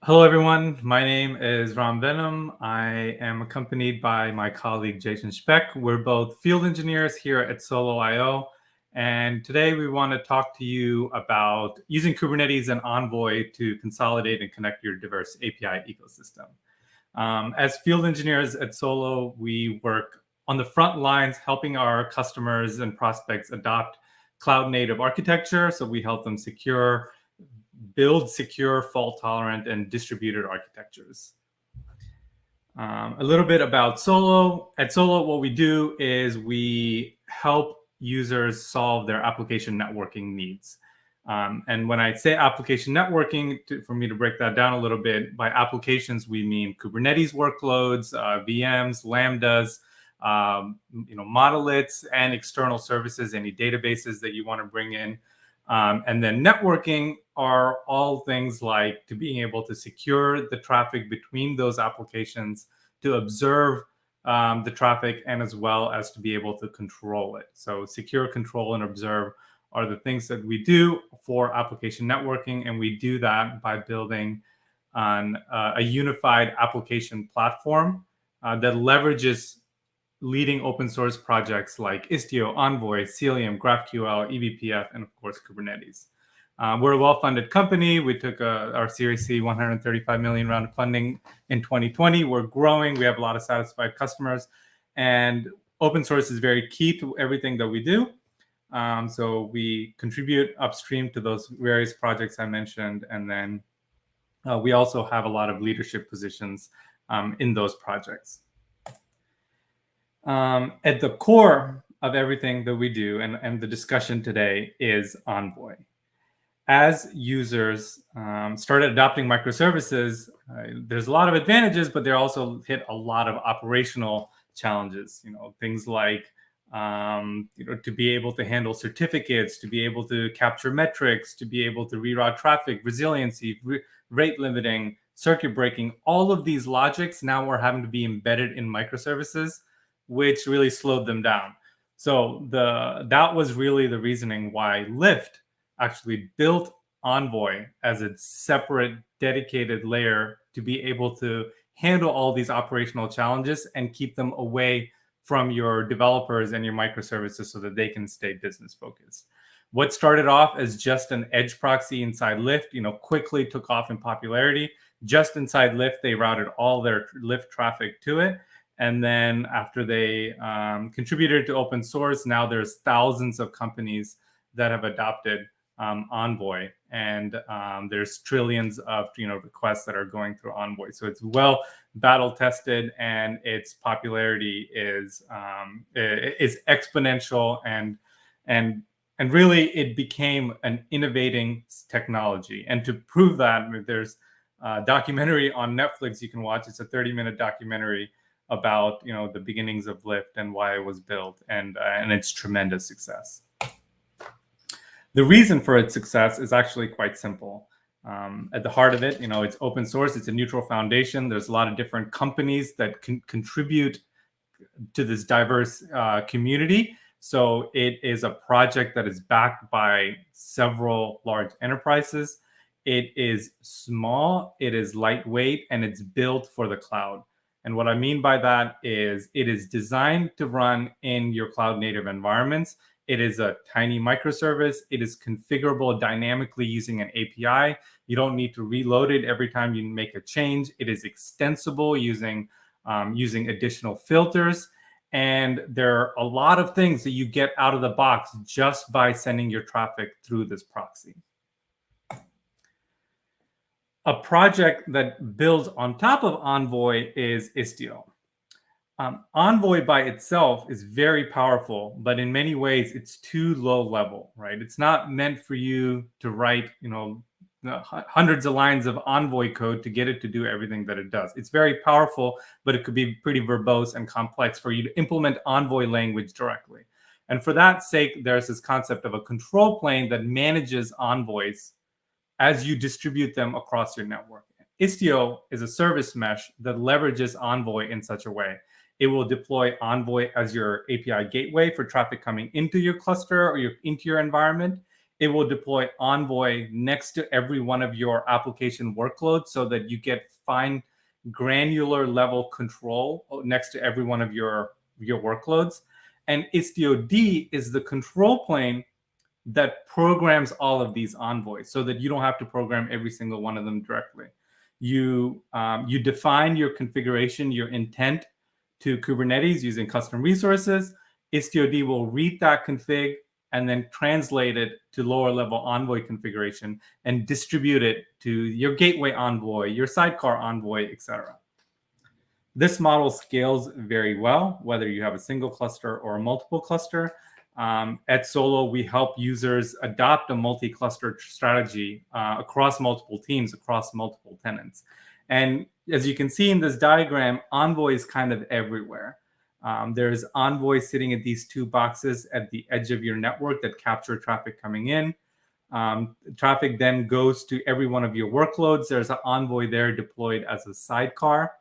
Hello, everyone. My name is Ram Vennam. I am accompanied by my colleague, Jason Speck. We're both field engineers here at Solo.io. And today we want to talk to you about using Kubernetes and Envoy to consolidate and connect your diverse API ecosystem. As field engineers at Solo, we work on the front lines helping our customers and prospects adopt cloud-native architecture. So we help them build secure, fault-tolerant, and distributed architectures. A little bit about Solo. At Solo, what we do is we help users solve their application networking needs. And when I say application networking, for me to break that down a little bit, by applications, we mean Kubernetes workloads, VMs, Lambdas, monoliths, and external services, any databases that you want to bring in. And then networking are all things like to being able to secure the traffic between those applications, to observe the traffic, and as well as to be able to control it. So secure, control, and observe are the things that we do for application networking. And we do that by building on a unified application platform that leverages leading open source projects like Istio, Envoy, Cilium, GraphQL, eBPF, and of course, Kubernetes. We're a well-funded company. We took our Series C 135 million round of funding in 2020. We're growing. We have a lot of satisfied customers. And open source is very key to everything that we do. So we contribute upstream to those various projects I mentioned. And then we also have a lot of leadership positions in those projects. At the core of everything that we do and the discussion today is Envoy. As users started adopting microservices, there's a lot of advantages, but they also hit a lot of operational challenges. Things like to be able to handle certificates, to be able to capture metrics, to be able to reroute traffic, resiliency, rate limiting, circuit breaking. All of these logics now are having to be embedded in microservices, which really slowed them down. So that was really the reasoning why Lyft actually built Envoy as a separate, dedicated layer to be able to handle all these operational challenges and keep them away from your developers and your microservices so that they can stay business focused. What started off as just an edge proxy inside Lyft, quickly took off in popularity. Just inside Lyft, they routed all their Lyft traffic to it. And then after they contributed to open source, now there's thousands of companies that have adopted Envoy, and there's trillions of requests that are going through Envoy. So it's well battle tested, and its popularity is exponential, and really it became an innovating technology. And to prove that, there's a documentary on Netflix you can watch. It's a 30-minute documentary about the beginnings of Lyft and why it was built, and its tremendous success. The reason for its success is actually quite simple. At the heart of it, it's open source. It's a neutral foundation. There's a lot of different companies that can contribute to this diverse community. So it is a project that is backed by several large enterprises. It is small, it is lightweight, and it's built for the cloud. And what I mean by that is it is designed to run in your cloud native environments. It is a tiny microservice. It is configurable dynamically using an API. You don't need to reload it every time you make a change. It is extensible using additional filters. And there are a lot of things that you get out of the box just by sending your traffic through this proxy. A project that builds on top of Envoy is Istio. Envoy by itself is very powerful, but in many ways it's too low level, right? It's not meant for you to write, hundreds of lines of Envoy code to get it to do everything that it does. It's very powerful, but it could be pretty verbose and complex for you to implement Envoy language directly. And for that sake, there's this concept of a control plane that manages envoys as you distribute them across your network. Istio is a service mesh that leverages Envoy in such a way. It will deploy Envoy as your API gateway for traffic coming into your cluster or into your environment. it will deploy Envoy next to every one of your application workloads so that you get fine granular level control next to every one of your workloads. And Istio D is the control plane that programs all of these envoys so that you don't have to program every single one of them directly. You define your configuration, your intent to Kubernetes using custom resources. Istio D will read that config and then translate it to lower level envoy configuration and distribute it to your gateway envoy, your sidecar envoy, etc. This model scales very well, whether you have a single cluster or a multiple cluster. At Solo, we help users adopt a multi-cluster strategy across multiple teams, across multiple tenants. And as you can see in this diagram, Envoy is kind of everywhere. There's Envoy sitting at these two boxes at the edge of your network that capture traffic coming in. Traffic then goes to every one of your workloads. There's an Envoy there deployed as a sidecar.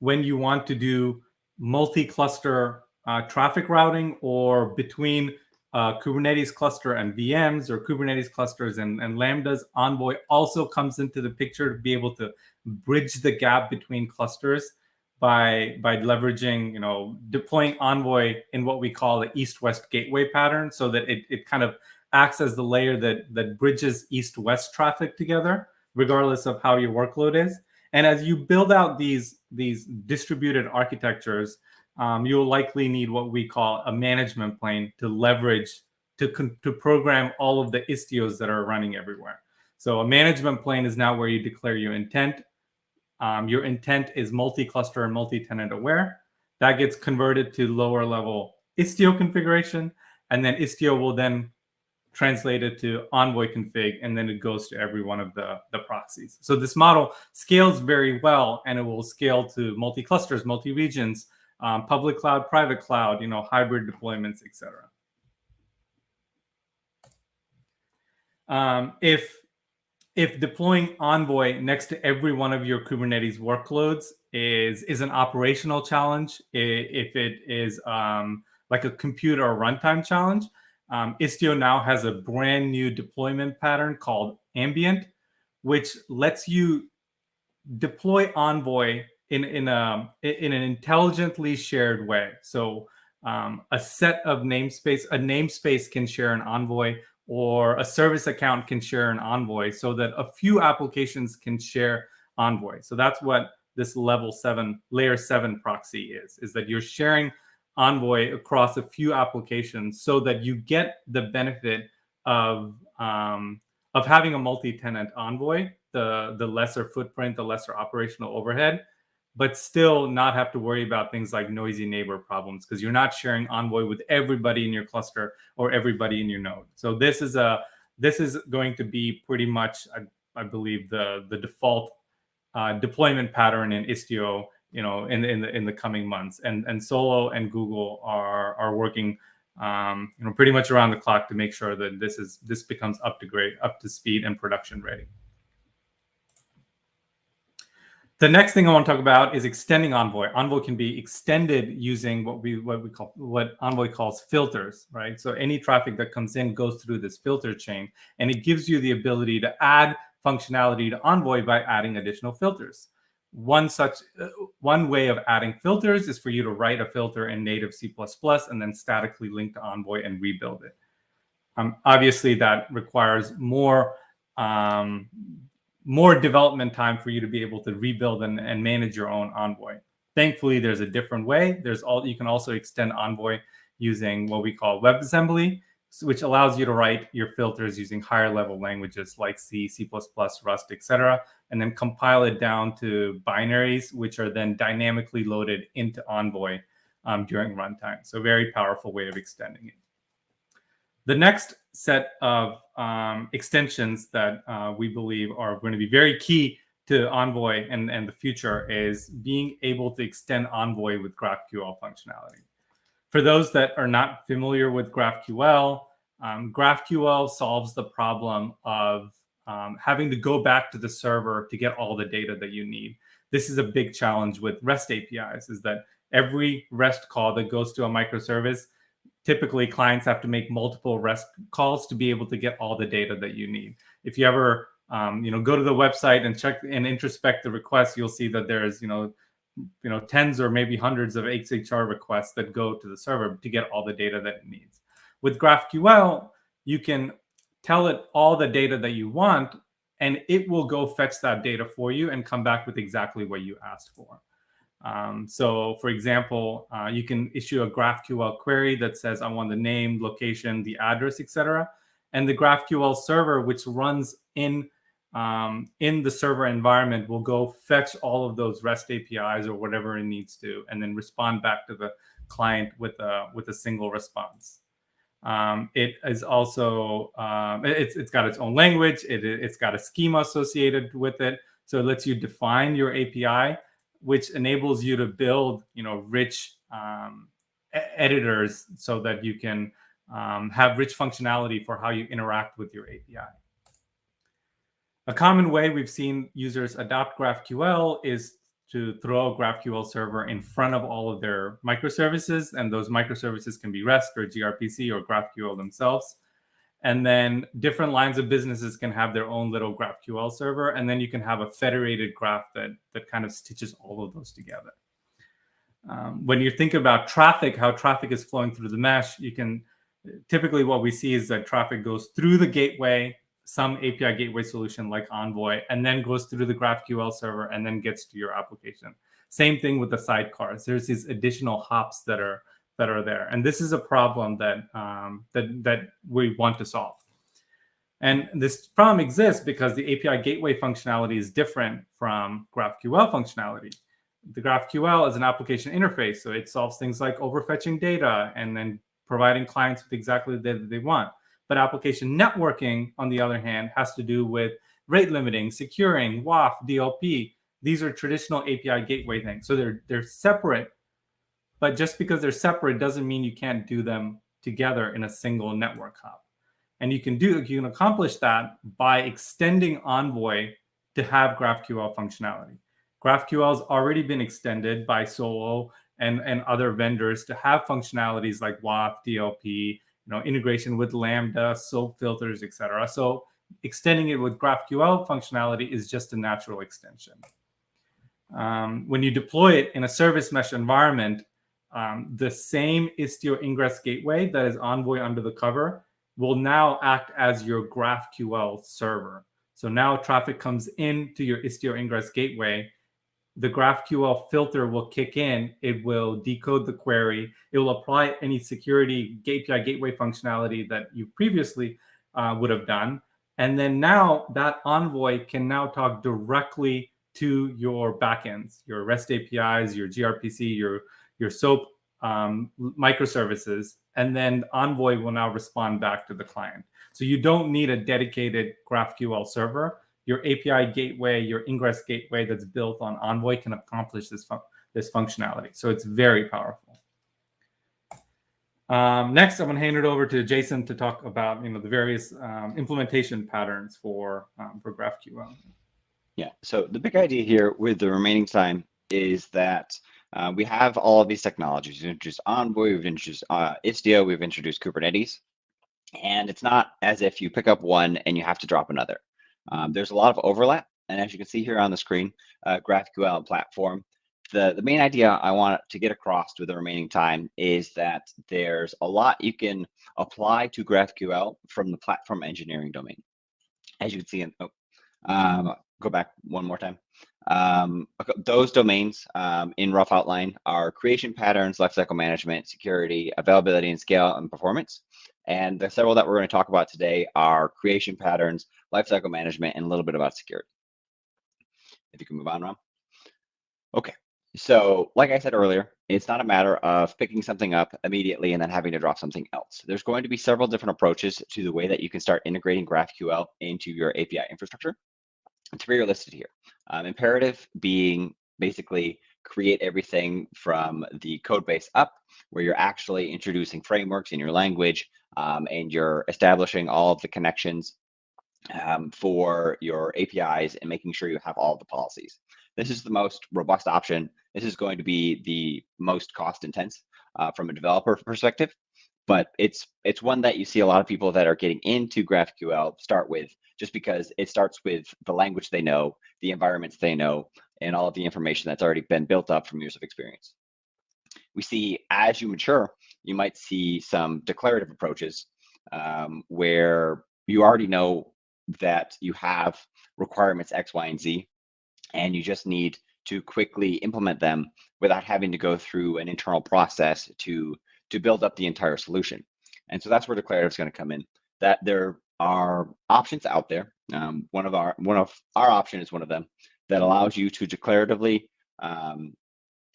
When you want to do multi-cluster traffic routing or between Kubernetes cluster and VMs or Kubernetes clusters and Lambdas, Envoy also comes into the picture to be able to bridge the gap between clusters by leveraging, deploying Envoy in what we call the east-west gateway pattern, so that it kind of acts as the layer that bridges east-west traffic together, regardless of how your workload is. And as you build out these distributed architectures, you'll likely need what we call a management plane to leverage to program all of the Istios that are running everywhere. So a management plane is now where you declare your intent. Your intent is multi-cluster and multi-tenant aware. That gets converted to lower level Istio configuration, and then Istio will then translate it to Envoy config, and then it goes to every one of the proxies. So this model scales very well, and it will scale to multi-clusters, multi-regions, public cloud, private cloud, hybrid deployments, etc. If deploying Envoy next to every one of your Kubernetes workloads is an operational challenge, if it is like a compute or runtime challenge, Istio now has a brand new deployment pattern called Ambient, which lets you deploy Envoy in an intelligently shared way. So a set of namespace, a namespace can share an Envoy, or a service account can share an Envoy, so that a few applications can share Envoy. So that's what this layer 7 proxy is that you're sharing Envoy across a few applications so that you get the benefit of having a multi-tenant Envoy, the lesser footprint, the lesser operational overhead, but still not have to worry about things like noisy neighbor problems, because you're not sharing Envoy with everybody in your cluster or everybody in your node. So this is going to be pretty much, I believe, the default deployment pattern in Istio, in the coming months. And Solo and Google are working pretty much around the clock to make sure that this becomes up to speed and production ready. The next thing I want to talk about is extending Envoy. Envoy can be extended using what Envoy calls filters, right? So any traffic that comes in goes through this filter chain, and it gives you the ability to add functionality to Envoy by adding additional filters. One way of adding filters is for you to write a filter in native C++ and then statically link to Envoy and rebuild it. Obviously, that requires more development time for you to be able to rebuild and manage your own Envoy. Thankfully, there's a different way. You can also extend Envoy using what we call WebAssembly, which allows you to write your filters using higher level languages like C, C++, Rust, etc., and then compile it down to binaries, which are then dynamically loaded into Envoy during runtime. So very powerful way of extending it. The next set of extensions that we believe are going to be very key to Envoy and the future is being able to extend Envoy with GraphQL functionality. For those that are not familiar with GraphQL, GraphQL solves the problem of having to go back to the server to get all the data that you need. This is a big challenge with REST APIs, is that every REST call that goes to a microservice typically clients have to make multiple REST calls to be able to get all the data that you need. If you ever go to the website and check and introspect the requests, you'll see that there's tens or maybe hundreds of XHR requests that go to the server to get all the data that it needs. With GraphQL, you can tell it all the data that you want, and it will go fetch that data for you and come back with exactly what you asked for. So for example, you can issue a GraphQL query that says, I want the name, location, the address, etc. And the GraphQL server, which runs in the server environment, will go fetch all of those REST APIs or whatever it needs to, and then respond back to the client with a single response. It is also it's got its own language. It's got a schema associated with it, so it lets you define your API, which enables you to build rich editors so that you can have rich functionality for how you interact with your API. A common way we've seen users adopt GraphQL is to throw a GraphQL server in front of all of their microservices, and those microservices can be REST or gRPC or GraphQL themselves. And then different lines of businesses can have their own little GraphQL server, and then you can have a federated graph that kind of stitches all of those together. When you think about traffic, how traffic is flowing through the mesh, typically what we see is that traffic goes through the gateway, some API gateway solution like Envoy, and then goes through the GraphQL server and then gets to your application. Same thing with the sidecars. There's these additional hops that are there, and this is a problem that we want to solve. And this problem exists because the API gateway functionality is different from GraphQL functionality. The GraphQL is an application interface, so it solves things like overfetching data and then providing clients with exactly the data they want. But application networking, on the other hand, has to do with rate limiting, securing, WAF, DLP. These are traditional API gateway things. So they're separate, but just because they're separate doesn't mean you can't do them together in a single network hub. And you can accomplish that by extending Envoy to have GraphQL functionality. GraphQL has already been extended by Solo and other vendors to have functionalities like WAF, DLP, integration with Lambda, SOAP filters, etc. So extending it with GraphQL functionality is just a natural extension. When you deploy it in a service mesh environment, the same Istio ingress gateway that is Envoy under the cover will now act as your GraphQL server. So now traffic comes into your Istio ingress gateway. The GraphQL filter will kick in. It will decode the query. It will apply any security API gateway functionality that you previously would have done. And then now that Envoy can now talk directly to your backends, your REST APIs, your gRPC, your SOAP microservices. And then Envoy will now respond back to the client. So you don't need a dedicated GraphQL server. Your API gateway, your ingress gateway that's built on Envoy can accomplish this functionality. So it's very powerful. Next, I'm going to hand it over to Jason to talk about the various implementation patterns for GraphQL. Yeah. So the big idea here with the remaining time is that we have all of these technologies. We've introduced Envoy, we've introduced Istio, we've introduced Kubernetes, and it's not as if you pick up one and you have to drop another. There's a lot of overlap, and as you can see here on the screen, GraphQL Platform. The main idea I want to get across with the remaining time is that there's a lot you can apply to GraphQL from the platform engineering domain. As you can see, go back one more time. Those domains in rough outline are creation patterns, lifecycle management, security, availability and scale, and performance. And the several that we're going to talk about today are creation patterns, lifecycle management, and a little bit about security. If you can move on, Ram. Okay, so like I said earlier, it's not a matter of picking something up immediately and then having to drop something else. There's going to be several different approaches to the way that you can start integrating GraphQL into your API infrastructure. 3 are listed here. Imperative being basically create everything from the code base up, where you're actually introducing frameworks in your language and you're establishing all of the connections for your APIs and making sure you have all of the policies. This is the most robust option. This is going to be the most cost intense from a developer perspective. but it's one that you see a lot of people that are getting into GraphQL start with, just because it starts with the language they know, the environments they know, and all of the information that's already been built up from years of experience. We see as you mature, you might see some declarative approaches where you already know that you have requirements X, Y, and Z, and you just need to quickly implement them without having to go through an internal process to build up the entire solution. And so that's where declarative is going to come in. That there are options out there. One of our option is one of them that allows you to declaratively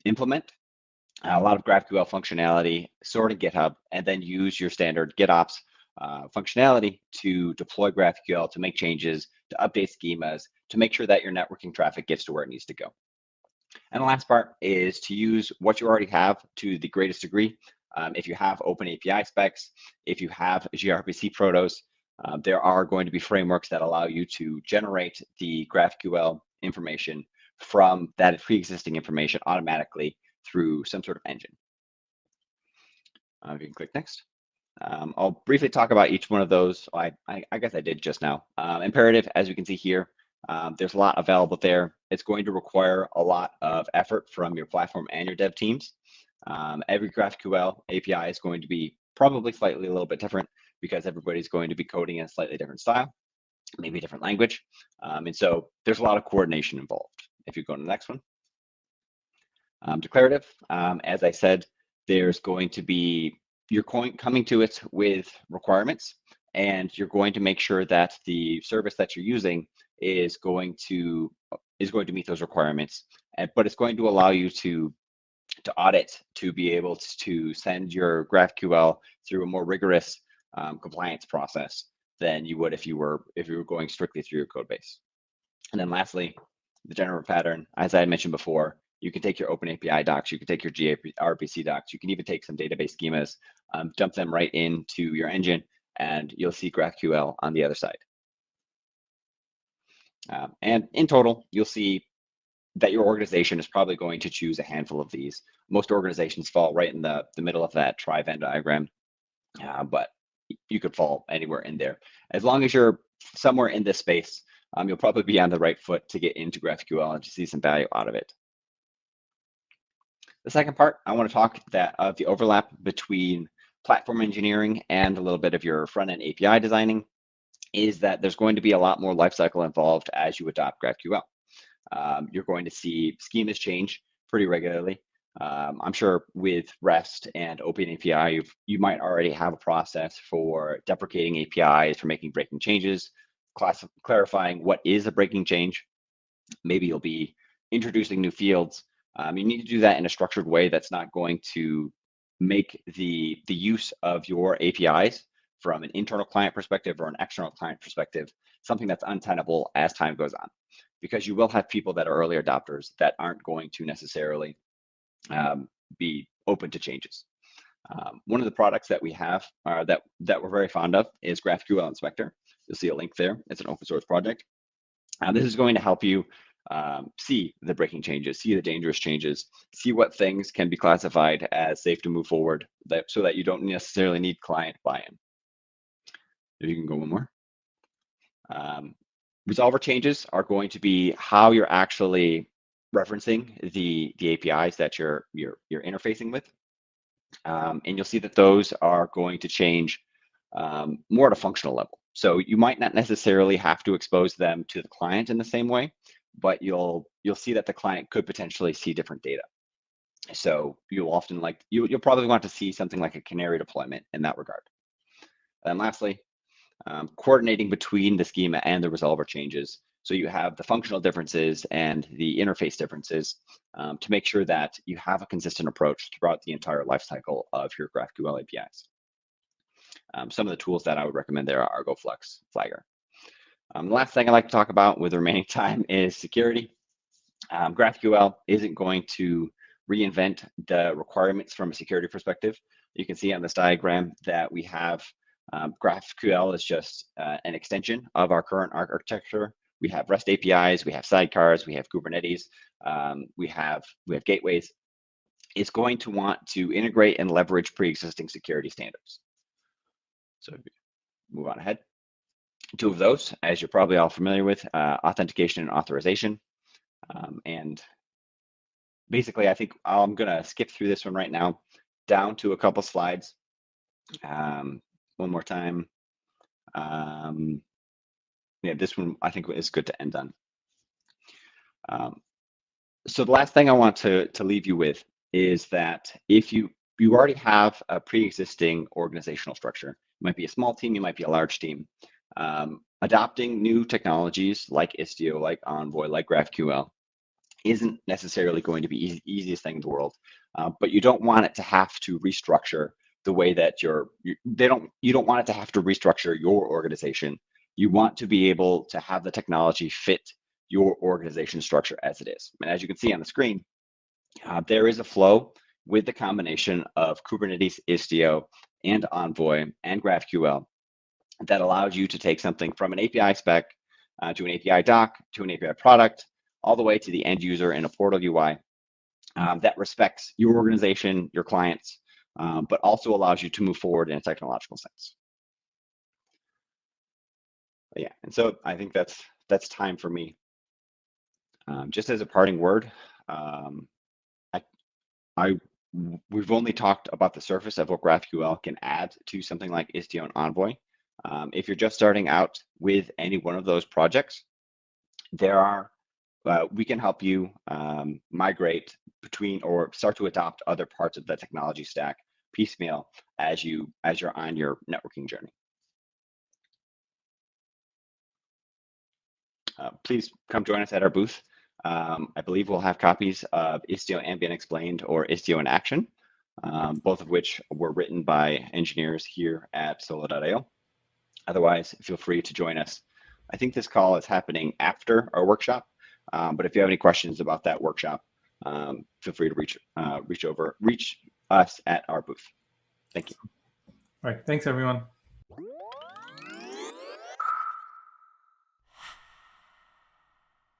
implement a lot of GraphQL functionality, sort in GitHub, and then use your standard GitOps functionality to deploy GraphQL, to make changes, to update schemas, to make sure that your networking traffic gets to where it needs to go. And the last part is to use what you already have to the greatest degree. If you have open API specs, if you have gRPC protos, there are going to be frameworks that allow you to generate the GraphQL information from that pre-existing information automatically through some sort of engine. You can click next. I'll briefly talk about each one of those. I guess I did just now. Imperative, as you can see here, there's a lot available there. It's going to require a lot of effort from your platform and your dev teams. Every GraphQL API is going to be probably slightly a little bit different because everybody's going to be coding in a slightly different style, maybe a different language. And so there's a lot of coordination involved. If you go to the next one. Declarative, as I said, there's going to be, you're coming to it with requirements, and you're going to make sure that the service that you're using is going to meet those requirements, but it's going to allow you to audit, to be able to send your GraphQL through a more rigorous compliance process than you would if you were going strictly through your code base. And then lastly, the general pattern, as I had mentioned before, you can take your open API docs, you can take your gRPC docs, you can even take some database schemas, dump them right into your engine, and you'll see GraphQL on the other side. And in total, you'll see that your organization is probably going to choose a handful of these. Most organizations fall right in the middle of that tri-Venn diagram, but you could fall anywhere in there. As long as you're somewhere in this space, you'll probably be on the right foot to get into GraphQL and to see some value out of it. The second part, I want to talk of the overlap between platform engineering and a little bit of your front-end API designing, is that there's going to be a lot more lifecycle involved as you adopt GraphQL. You're going to see schemas change pretty regularly. I'm sure with REST and Open API, you might already have a process for deprecating APIs, for making breaking changes, clarifying what is a breaking change. Maybe you'll be introducing new fields. You need to do that in a structured way that's not going to make the use of your APIs from an internal client perspective or an external client perspective something that's untenable as time goes on, because you will have people that are early adopters that aren't going to necessarily be open to changes. One of the products that we have that we're very fond of is GraphQL Inspector. You'll see a link there. It's an open source project. This is going to help you see the breaking changes, see the dangerous changes, see what things can be classified as safe to move forward, so that you don't necessarily need client buy-in. If you can go one more. Resolver changes are going to be how you're actually referencing the APIs that you're interfacing with, and you'll see that those are going to change more at a functional level. So you might not necessarily have to expose them to the client in the same way, but you'll see that the client could potentially see different data. So you'll often you'll probably want to see something like a canary deployment in that regard. And lastly, coordinating between the schema and the resolver changes. So you have the functional differences and the interface differences to make sure that you have a consistent approach throughout the entire lifecycle of your GraphQL APIs. Some of the tools that I would recommend there are ArgoFlux, Flagger. The last thing I'd like to talk about with the remaining time is security. GraphQL isn't going to reinvent the requirements from a security perspective. You can see on this diagram that we have GraphQL is just an extension of our current architecture. We have REST APIs, we have sidecars, we have Kubernetes, we have gateways. is going to want to integrate and leverage pre-existing security standards. So move on ahead. Two of those, as you're probably all familiar with, authentication and authorization. And basically, I think I'm going to skip through this one right now, down to a couple slides. One more time. Yeah, this one I think is good to end on. So the last thing I want to leave you with is that if you already have a pre-existing organizational structure, it might be a small team, you might be a large team, adopting new technologies like Istio, like Envoy, like GraphQL isn't necessarily going to be the easiest thing in the world, but you don't want it to have to restructure the way that you don't want it to have to restructure your organization. You want to be able to have the technology fit your organization structure as it is. And as you can see on the screen, there is a flow with the combination of Kubernetes, Istio, and Envoy, and GraphQL that allows you to take something from an API spec to an API doc, to an API product, all the way to the end user in a portal UI that respects your organization, your clients, but also allows you to move forward in a technological sense. But yeah, and so I think that's time for me. Just as a parting word, we've only talked about the surface of what GraphQL can add to something like Istio and Envoy. If you're just starting out with any one of those projects, we can help you migrate between or start to adopt other parts of the technology stack piecemeal as you're on your networking journey. Please come join us at our booth. I believe we'll have copies of Istio Ambient Explained or Istio in Action, both of which were written by engineers here at Solo.io. Otherwise, feel free to join us. I think this call is happening after our workshop, but if you have any questions about that workshop, feel free to reach us at our booth. Thank you. All right. Thanks, everyone.